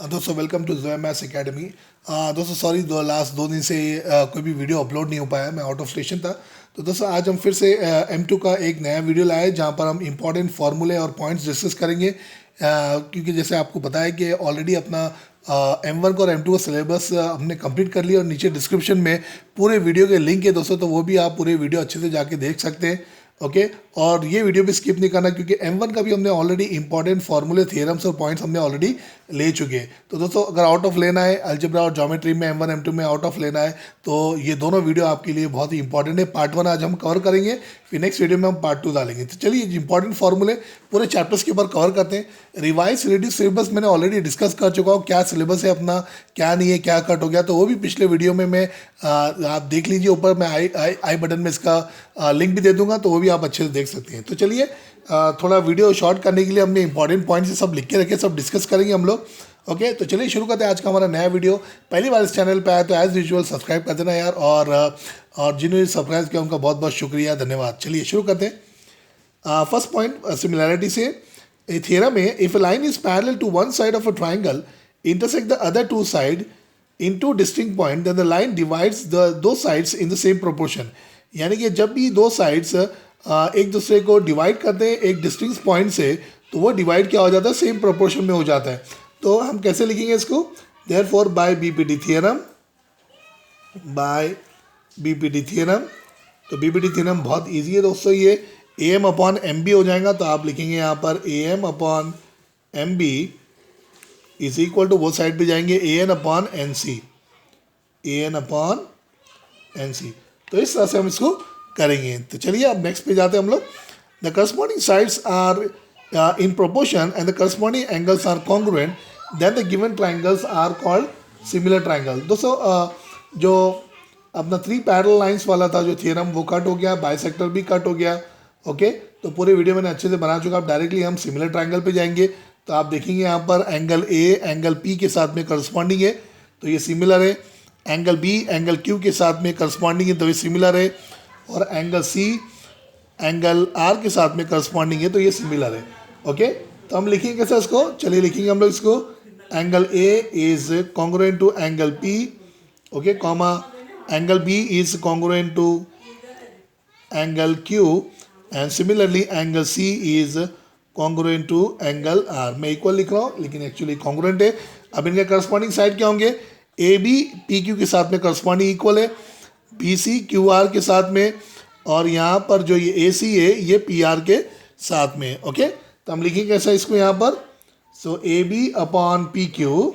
दोस्तों welcome to Zoya maths academy. दोस्तों sorry last 2 दिन से कोई भी वीडियो अपलोड नहीं हो पाया, मैं आउट ऑफ स्टेशन था। तो दोस्तों आज हम फिर से M2 का एक नया वीडियो लाए जहां पर हम इंपॉर्टेंट फार्मूले और पॉइंट्स डिस्कस करेंगे, क्योंकि जैसे आपको पता है कि ऑलरेडी अपना M1 का और M2 का सिलेबस हमने कंप्लीट कर लिया और नीचे डिस्क्रिप्शन में पूरे वीडियो के लिंक है दोस्तों, तो वो भी आप पूरे वीडियो अच्छे से जाके देख सकते हैं। ओके और ये वीडियो भी स्किप नहीं करना, क्योंकि M1 का भी हमने ऑलरेडी इंपॉर्टेंट फार्मूले, थियरम्स और पॉइंट्स हमने ऑलरेडी ले चुके हैं। तो दोस्तों अगर आउट ऑफ लेना है अलजेब्रा और ज्योमेट्री में M1 M2 में आउट ऑफ लेना है तो ये दोनों वीडियो आपके लिए बहुत ही इंपॉर्टेंट है। पार्ट 1 आज हम कवर करेंगे, फिर नेक्स्ट वीडियो में हम पार्ट 2 डालेंगे। तो चलिए इंपॉर्टेंट फार्मूले पूरे चैप्टर्स के ऊपर कवर करते हैं। रिवाइज रिड्यूस सिलेबस मैंने ऑलरेडी डिस्कस कर चुका हूँ, क्या सिलेबस है अपना, क्या नहीं है, क्या कट हो गया, तो वो भी पिछले वीडियो में मैं आप देख लीजिए। ऊपर मैं आई बटन में इसका लिंक भी दे दूंगा, तो वो भी आप अच्छे से देख सकते हैं। तो चलिए थोड़ा वीडियो शॉर्ट करने के लिए हमने इंपॉर्टेंट पॉइंट्स सब लिख के रखे, सब डिस्कस करेंगे हम लोग। ओके तो चलिए शुरू करते हैं आज का हमारा नया वीडियो। पहली बार इस चैनल पे आया तो एज यूजुअल सब्सक्राइब कर देना यार, और जिन्होंने सब्सक्राइब किया उनका बहुत बहुत शुक्रिया, धन्यवाद। चलिए शुरू करते हैं। फर्स्ट पॉइंट सिमिलैरिटी से a theorem है, if a line is parallel to one side of a triangle intersect the other two side in two distinct point, then the line divides the those sides in the same proportion। यानी कि जब भी दो sides एक दूसरे को divide करते हैं एक डिस्टिंक्ट पॉइंट से, तो वो डिवाइड क्या हो जाता है, सेम प्रोपोर्शन में हो जाता है। तो हम कैसे लिखेंगे इसको, therefore by BPT theorem, by BPT theorem. तो बीपीटी थ्योरम बहुत इजी है दोस्तों, ये A M upon M B हो जाएगा। तो आप लिखेंगे यहाँ पर A M upon M B is equal to, वो साइड पे जाएंगे A N upon N C, A N upon N C. तो इस तरह से हम इसको करेंगे। तो चलिए अब नेक्स्ट पे जाते हैं हम लोग। The corresponding sides are in proportion and the corresponding angles are congruent, then the given triangles are called similar triangle. दोस्तों जो अपना 3 पैरेलल लाइंस वाला था जो थियरम, वो कट हो गया, बाइसेक्टर भी कट हो गया। ओके तो पूरे वीडियो मैंने अच्छे से बना चुका। अब डायरेक्टली हम सिमिलर ट्राइंगल पे जाएंगे। तो आप देखेंगे यहाँ पर एंगल ए एंगल पी के साथ में करस्पॉन्डिंग है, तो ये सिमिलर है। एंगल बी एंगल क्यू के साथ में करस्पॉन्डिंग है, तो ये सिमिलर है। और एंगल सी एंगल आर के साथ में करस्पॉन्डिंग है, तो ये सिमिलर है। ओके तो हम लिखेंगे कैसे इसको, चलिए लिखेंगे हम लोग इसको, angle A is congruent to angle P, okay comma angle B is congruent to angle Q and similarly angle C is congruent to angle R। मैं इक्वल लिख रहा हूँ लेकिन एक्चुअली कॉन्ग्रुएंट है। अब इनके करस्पॉन्डिंग साइड क्या होंगे, ए बी पी क्यू के साथ में करस्पॉन्डिंग इक्वल है, बी सी क्यू आर के साथ में, और यहाँ पर जो ये ए सी है ये पी आर के साथ में। ओके तो हम लिखेंगे कैसा इसको यहाँ पर, so A B upon P Q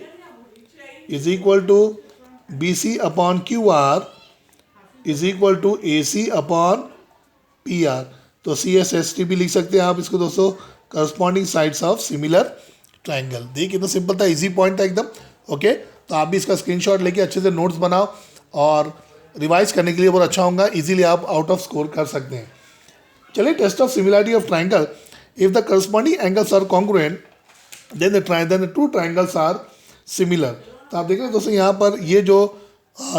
is equal to B C upon Q R is equal to A C upon P R. तो सी एस एस टी भी लिख सकते हैं आप इसको दोस्तों, corresponding sides of similar triangle. देखिए कितना सिंपल था, इजी पॉइंट था एकदम। ओके तो आप भी इसका स्क्रीनशॉट लेके अच्छे से नोट्स बनाओ और रिवाइज करने के लिए बहुत अच्छा होगा, इजीली आप आउट ऑफ स्कोर कर सकते हैं। चलिए test of similarity of triangle, if the corresponding angles are congruent then the two triangles are similar. तो आप देख रहे हैं दोस्तों यहाँ पर ये जो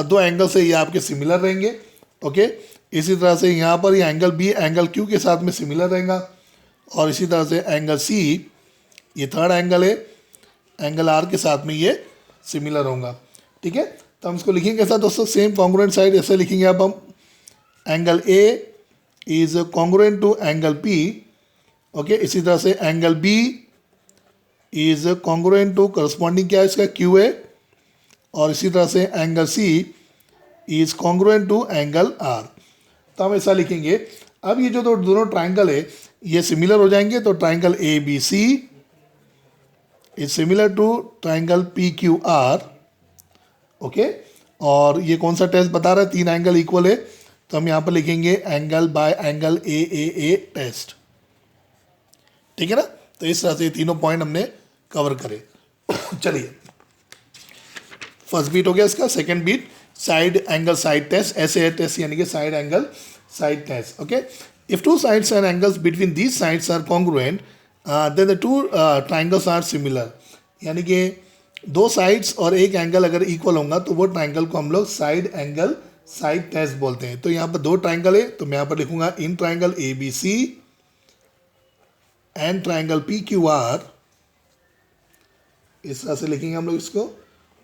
2 एंगल्स है ये आपके सिमिलर रहेंगे। ओके इसी तरह से यहाँ पर ये एंगल बी एंगल क्यू के साथ में सिमिलर रहेगा, और इसी तरह से एंगल सी ये थर्ड एंगल है एंगल आर के साथ में ये सिमिलर होगा। ठीक है तो हम इसको लिखेंगे कैसा दोस्तों, सेम कॉन्ग्रुएंट साइड ऐसे लिखेंगे। अब हम angle A is congruent to angle P, okay इसी तरह से angle B is congruent to, corresponding क्या है इसका क्यू है, और इसी तरह से angle C is congruent to angle R. तो हम ऐसा लिखेंगे। अब ये जो दोनों ट्राइंगल है ये सिमिलर हो जाएंगे, तो triangle A B C is similar to triangle P Q R. Okay और ये कौन सा टेस्ट बता रहा है, 3 एंगल इक्वल है, तो हम यहाँ पर लिखेंगे angle by angle A test. ठीक है ना, तो इस तरह से ये तीनों पॉइंट हमने कवर करे। चलिए फर्स्ट बीट हो गया इसका, सेकंड बीट साइड एंगल साइड टेस्ट, ऐसे टेस्ट यानी कि side angle side test. Okay if two sides and angles between these sides are congruent then the two triangles are similar. यानी कि 2 साइड्स और एक एंगल अगर इक्वल होगा तो वो ट्राइंगल को हम लोग साइड एंगल साइड टेस्ट बोलते हैं। तो यहाँ पर 2 ट्राइंगल है, तो मैं यहाँ पर लिखूंगा in triangle A B C and triangle P Q R इस तरह से लिखेंगे हम लोग इसको।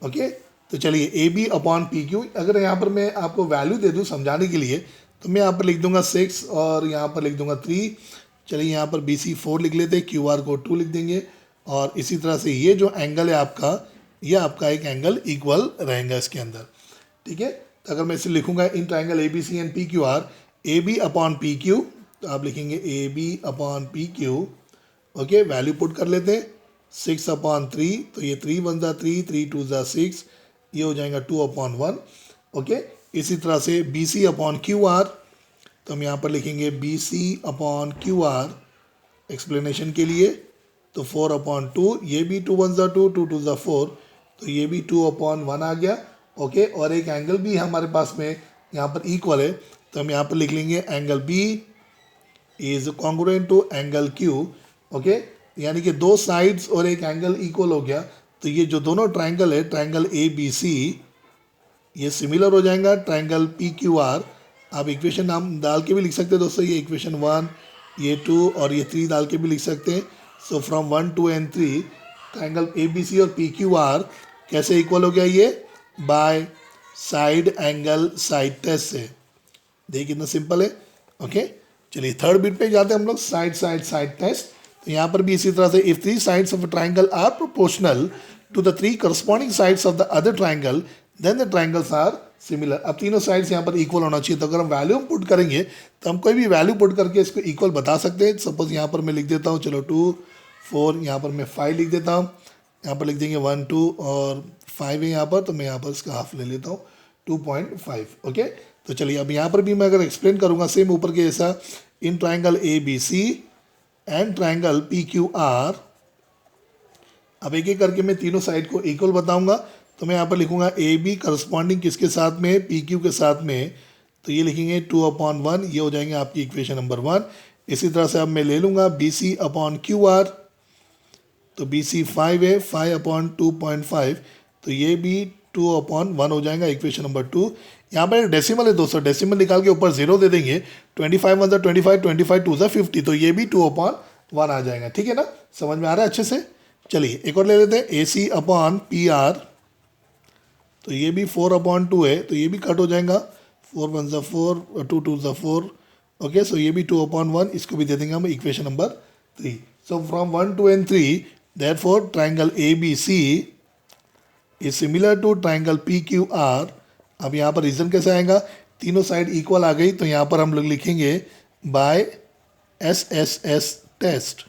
ओके, तो चलिए A B upon P Q, अगर यहाँ पर मैं आपको वैल्यू दे दूँ समझाने के लिए तो मैं यहाँ पर लिख दूंगा 6 और यहाँ पर लिख दूंगा 3। चलिए यहाँ पर बी सी 4 लिख लेते हैं, क्यू आर को 2 लिख देंगे। और इसी तरह से ये जो एंगल है आपका, ये आपका एक एंगल इक्वल रहेगा इसके अंदर। ठीक है, तो अगर मैं इसे लिखूंगा in triangle A B C and P Q R, A B upon P Q, तो आप लिखेंगे A B upon P Q. Okay, value put कर लेते हैं 6 अपॉन 3, तो ये 3 1 ज़ा 3, 3 2 ज़ा 6, ये हो जाएगा 2 अपॉन 1। ओके, इसी तरह से B C upon Q R, तो हम यहाँ पर लिखेंगे B C upon Q R explanation के लिए, तो 4 अपॉन 2, ये भी 2 1 ज़ा 2, 2 2 ज़ा 4, तो ये भी 2 अपॉन 1 आ गया। ओके, और एक एंगल भी हमारे पास में यहाँ पर इक्वल है, तो हम यहाँ पर लिख लेंगे angle B is congruent to angle Q. Okay, यानी कि दो साइड्स और एक एंगल इक्वल हो गया, तो ये जो दोनों ट्राइंगल है, ट्राइंगल ए बी सी, ये सिमिलर हो जाएगा ट्राइंगल पी क्यू आर। आप इक्वेशन नाम डाल के भी लिख सकते हैं दोस्तों, ये इक्वेशन 1, ये 2 और ये 3 डाल के भी लिख सकते हैं। So from 1 2 and 3 triangle A B C और पी क्यू आर कैसे इक्वल हो गया, ये by side angle side test से। देखिए कितना सिंपल है। ओके, चलिए थर्ड बिट पे जाते हैं हम लोग, साइड साइड साइड टेस्ट। तो यहाँ पर भी इसी तरह से if 3 sides of a triangle are proportional to the 3 corresponding sides of the other triangle then the triangles are similar. अब तीनों साइड्स यहाँ पर इक्वल होना चाहिए, तो अगर हम वैल्यू पुट करेंगे तो हम कोई भी वैल्यू पुट करके इसको इक्वल बता सकते हैं। सपोज यहाँ पर मैं लिख देता हूँ, चलो 2 4, यहाँ पर मैं 5 लिख देता हूँ, यहाँ पर लिख देंगे 1 2 और 5 है यहाँ पर, तो मैं यहाँ पर इसका हाफ ले लेता हूँ 2.5। ओके, तो चलिए अब यहाँ पर भी मैं अगर एक्सप्लेन करूँगा सेम ऊपर के जैसा, in triangle A B C and triangle P Q R, अब एक एक करके मैं तीनों साइड को इक्वल बताऊंगा। तो मैं यहाँ पर लिखूंगा ए बी करस्पॉन्डिंग किसके साथ में, पी क्यू के साथ में, तो ये लिखेंगे 2 अपॉन 1, ये हो जाएंगे आपकी इक्वेशन नंबर 1। इसी तरह से अब मैं ले लूँगा B C upon Q R, तो बी सी 5 है, 5 अपॉन 2.5, तो ये भी 2 अपॉन 1 हो जाएगा इक्वेशन नंबर 2। यहाँ पर एक डेसिमल है दोस्तों, डेसिमल निकाल के ऊपर 0 दे देंगे, 25 1 25, 25 2 50, तो ये भी 2 अपॉन 1 आ जाएगा। ठीक है ना, समझ में आ रहा है अच्छे से। चलिए एक और ले लेते हैं, ए सी अपॉन पी आर, तो ये भी 4 अपॉन 2 है, तो ये भी कट हो जाएगा, 4 1 ज़ा 4, 2 2 ज़ा 4। ओके, सो ये भी 2 अपॉन 1, इसको भी दे देंगे हम equation number 3। So from 1 2 and 3 therefore triangle A B C is similar to triangle P Q R. अब यहाँ पर रीजन कैसे आएगा, तीनों साइड इक्वल आ गई, तो यहाँ पर हम लोग लिखेंगे by S S S test.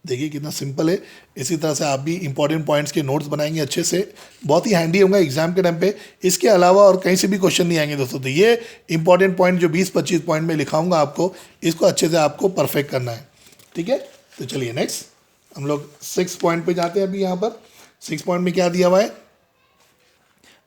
देखिए कितना सिंपल है। इसी तरह से आप भी इंपॉर्टेंट पॉइंट्स के नोट्स बनाएंगे अच्छे से, बहुत ही हैंडी होगा एग्जाम के टाइम पे। इसके अलावा और कहीं से भी क्वेश्चन नहीं आएंगे दोस्तों, तो ये इंपॉर्टेंट पॉइंट जो 20-25 पॉइंट में लिखाऊंगा आपको, इसको अच्छे से आपको परफेक्ट करना है। ठीक है, तो चलिए नेक्स्ट हम लोग 6 पॉइंट पे जाते हैं। अभी यहाँ पर 6 पॉइंट में क्या दिया हुआ है,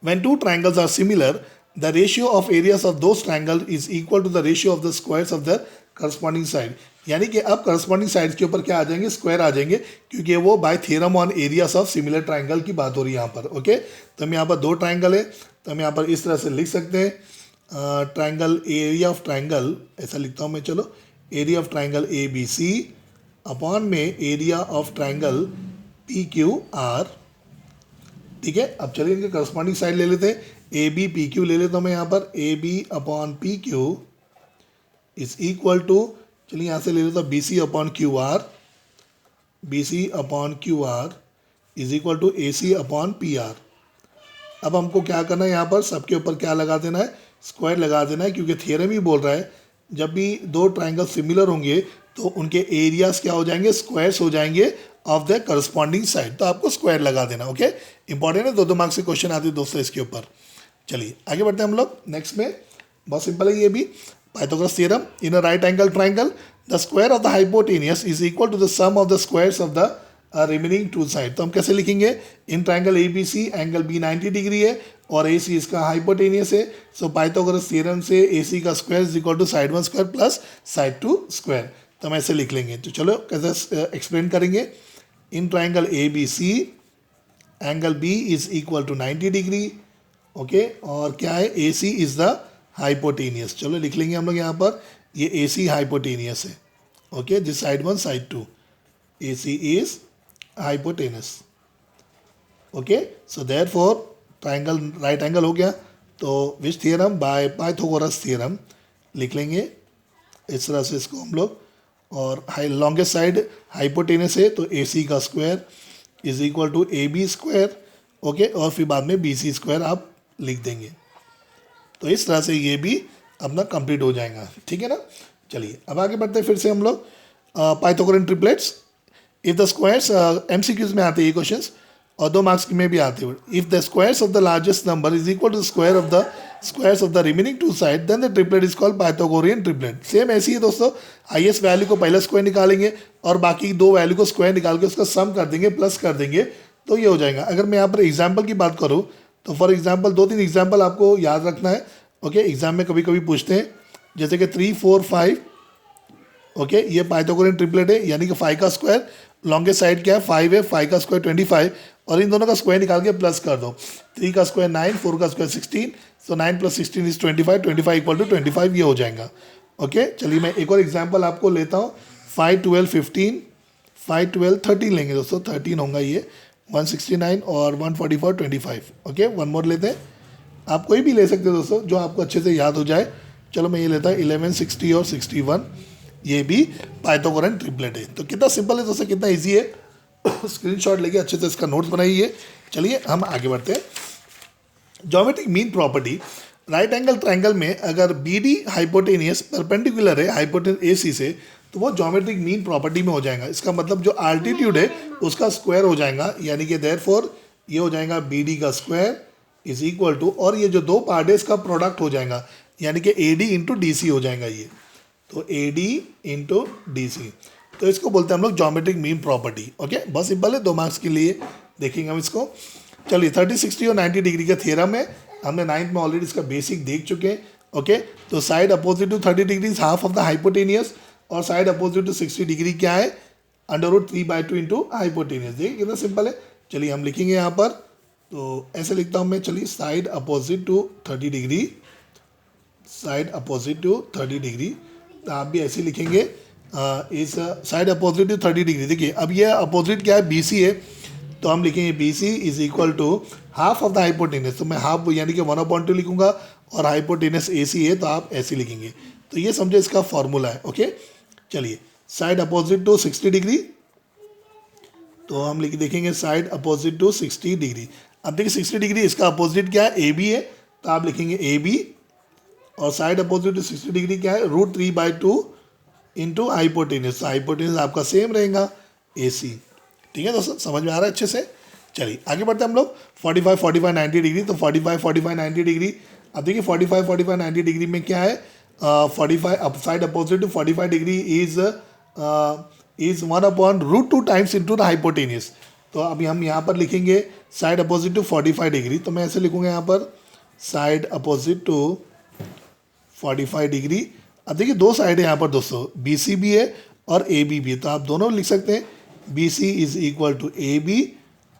when two triangles are similar the ratio of areas of those triangles is equal to the ratio of the squares of the corresponding side। यानी कि अब करस्पॉन्डिंग साइड्स के ऊपर क्या आ जाएंगे, स्क्वायर आ जाएंगे, क्योंकि वो bye theorem on areas of similar triangle की बात हो रही है यहाँ पर। ओके, तो हम यहाँ पर 2 ट्राइंगल है, तो हम यहाँ पर इस तरह से लिख सकते हैं, ट्राइंगल एरिया ऑफ ट्राइंगल, ऐसा लिखता हूँ मैं, चलो area of triangle A B C upon में area of triangle P Q R. ठीक है, अब चलिए इनके करस्पॉन्डिंग साइड ले लेते हैं, ए बी पी क्यू ले लेता हूँ मैं यहाँ पर, A B upon P Q is equal to, चलिए यहाँ से ले लेता हूँ B C upon Q R, B C upon Q R is equal to A C upon P R. अब हमको क्या करना है, यहाँ पर सबके ऊपर क्या लगा देना है, स्क्वायर लगा देना है, क्योंकि थियरम ही बोल रहा है जब भी 2 ट्राइंगल सिमिलर होंगे तो उनके एरियाज क्या हो जाएंगे, स्क्वायर्स हो जाएंगे ऑफ द करस्पॉन्डिंग साइड, तो आपको स्क्वायर लगा देना। ओके, इंपॉर्टेंट है, 2 मार्क्स से क्वेश्चन आते हैं दोस्तों इसके ऊपर। चलिए आगे बढ़ते हैं हम लोग नेक्स्ट में, बहुत सिंपल है ये भी, Pythagoras theorem, in a right angle triangle the square of the hypotenuse is equal to the sum of the squares of the remaining 2 side. तो हम कैसे लिखेंगे, in triangle A B C angle B 90 degree है और ए सी इसका hypotenuse है, सो Pythagoras theorem से A C का square is equal to side 1 square plus side 2 square. तो हम ऐसे लिख लेंगे, तो चलो कैसे एक्सप्लेन करेंगे, in triangle A B C angle B is equal to 90 degree. Okay, और क्या है, A C is the hypotenuse. चलो लिख लेंगे हम लोग यहाँ पर, ये ए सी हाइपोटेनियस है। Okay, this side 1 side 2, A C is hypotenuse. Okay, so therefore triangle right angle हो गया, तो which theorem, by Pythagoras theorem लिख लेंगे इस तरह से इसको हम लोग। और हाई लॉन्गेस्ट साइड हाइपोटेनस है तो ए सी का square is equal to A B square. Okay, और फिर बाद में बी सी स्क्वायर आप लिख देंगे। तो इस तरह से ये भी अपना कंप्लीट हो जाएगा, ठीक है ना। चलिए अब आगे बढ़ते हैं फिर से हम लोग Pythagorean triplets. If the squares MCQs में आते हैं ये क्वेश्चंस, और 2 मार्क्स में भी आते हैं। If the squares of the largest number is equal to square of the squares of the remaining 2 side, then the triplet is called Pythagorean triplet. Same ऐसी ही दोस्तों, हाईएस्ट वैल्यू को पहले स्क्वायर निकालेंगे और बाकी 2 वैल्यू को स्क्वायर निकाल के उसका सम कर देंगे, प्लस कर देंगे, तो ये हो जाएगा। अगर मैं यहाँ पर एग्जाम्पल की बात करूँ तो फॉर एग्जाम्पल 2-3 एग्जाम्पल आपको याद रखना है। ओके, एग्जाम में कभी कभी पूछते हैं, जैसे कि 3, 4, 5। ओके, ये पाइथागोरियन ट्रिपलेट है, यानी कि 5 का स्क्वायर, लॉन्गेस्ट साइड क्या है 5 है, 5 का स्क्वायर 25, और इन दोनों का स्क्वायर निकाल के प्लस कर दो। 3 का स्क्वायर 9, 4 का square 16, so 9 + 16 is 25, 25 equal to 25 ये हो जाएगा। ओके, चलिए मैं एक और एग्जाम्पल आपको लेता हूँ। 5, 12, 15, 5, 12, 13 लेंगे दोस्तों, 13 होगा ये, 169 और 144, 25। ओके, वन मोर लेते हैं, आप कोई भी ले सकते हो दोस्तों जो आपको अच्छे से याद हो जाए। चलो मैं ये लेता हूँ 11, 60 और 61, ये भी पाइथागोरन ट्रिपलेट है। तो कितना सिंपल है दोस्तों, कितना इजी है। स्क्रीनशॉट लेके अच्छे से इसका नोट्स बनाइए। चलिए हम आगे बढ़ते हैं। Geometric mean property, right angle triangle में अगर बी डी हाइपोटेनियस परपेंडिकुलर है हाइपोटेनस ए सी से, तो वो ज्योमेट्रिक मीन प्रॉपर्टी में हो जाएगा। इसका मतलब जो आल्टीट्यूड है उसका स्क्वायर हो जाएगा, यानी कि देयरफॉर ये हो जाएगा बी डी का स्क्वायर इज इक्वल टू, और ये जो 2 पार्ट है इसका प्रोडक्ट हो जाएगा, यानी कि A D into D C हो जाएगा ये। तो A D into D C, तो इसको बोलते हैं हम लोग ज्योमेट्रिक मीन प्रॉपर्टी। ओके, बहुत सिंपल है, 2 मार्क्स के लिए देखेंगे हम इसको। चलिए 30, 60 और 90 डिग्री का थ्योरम है, हमने 9th में ऑलरेडी इसका बेसिक देख चुके हैं। ओके, तो side opposite to 30 degree is half of the hypotenuse, और साइड अपोजिट टू 60 डिग्री क्या है, √3/2 इंटू हाइपोटेनियस। देखिए कितना सिंपल है। चलिए हम लिखेंगे यहाँ पर, तो ऐसे लिखता हूँ मैं। चलिए side opposite to 30 degree, side opposite to 30 degree, तो आप भी ऐसे लिखेंगे इस साइड अपोजिट टू 30 डिग्री। देखिए अब ये अपोजिट क्या है, BC है, तो हम लिखेंगे BC is equal to half of the hypotenuse. तो मैं हाफ यानी कि 1/2 लिखूंगा, और हाइपोटेनस AC है तो आप ऐसे लिखेंगे। तो ये समझो इसका फॉर्मूला है। ओके, चलिए साइड अपोजिट टू 60 डिग्री, तो हम देखेंगे साइड अपोजिट टू 60 डिग्री। अब देखिए 60 डिग्री इसका अपोजिट क्या है, AB है, तो आप लिखेंगे AB, और साइड अपोजिट टू 60 डिग्री क्या है, √3/2 इंटू हाइपोटेनस। तो हाइपोटेनस आपका सेम रहेगा AC। ठीक है दोस्तों, समझ में आ रहा है अच्छे से। चलिए आगे बढ़ते हैं हम लोग। 45, 45, 90 डिग्री, तो 45, 45, 90 डिग्री। अब देखिए 45, 45, 90 डिग्री में क्या है, 45 side opposite to 45 degree is 1/√2 times into the hypotenuse. तो अभी हम यहाँ पर लिखेंगे साइड अपोजिट टू 45 डिग्री, तो मैं ऐसे लिखूंगा यहाँ पर साइड अपोजिट टू 45 डिग्री। अब देखिए 2 साइड है यहाँ पर दोस्तों, BC भी है और AB भी है, तो आप दोनों लिख सकते हैं। BC is equal to AB,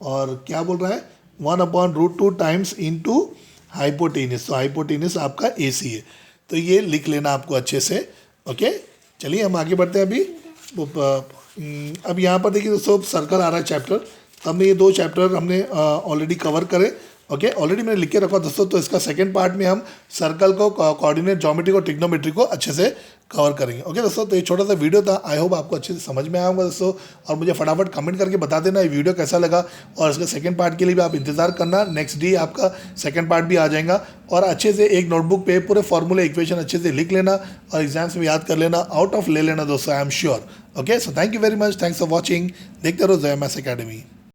और क्या बोल रहा है 1/√2 टाइम्स इंटू हाइपोटेनियस। तो हाइपोटेनियस आपका AC है, तो ये लिख लेना आपको अच्छे से। ओके, चलिए हम आगे बढ़ते हैं। अब यहाँ पर देखिए दोस्तों सर्कल आ रहा है चैप्टर, तो हमने ये 2 चैप्टर हमने ऑलरेडी कवर करे। ओके, ऑलरेडी मैंने लिख के रखा दोस्तों, तो इसका सेकंड पार्ट में हम सर्कल को, कोऑर्डिनेट ज्योमेट्री को, ट्रिग्नोमेट्री को अच्छे से कवर करेंगे। ओके दोस्तों, तो ये छोटा सा वीडियो था, आई होप आपको अच्छे से समझ में आया होगा दोस्तों। और मुझे फटाफट कमेंट करके बता देना ये वीडियो कैसा लगा, और इसका सेकंड पार्ट के लिए भी आप इंतजार करना, नेक्स्ट डे आपका सेकंड पार्ट भी आ जाएगा। और अच्छे से एक नोटबुक पे पूरे फॉर्मूले इक्वेशन अच्छे से लिख लेना, और एग्जाम्स में याद कर लेना, आउट ऑफ ले लेना दोस्तों, I am sure. Okay, so thank you very much, thanks for watching. देखते रहो जय मैथ्स अकेडमी।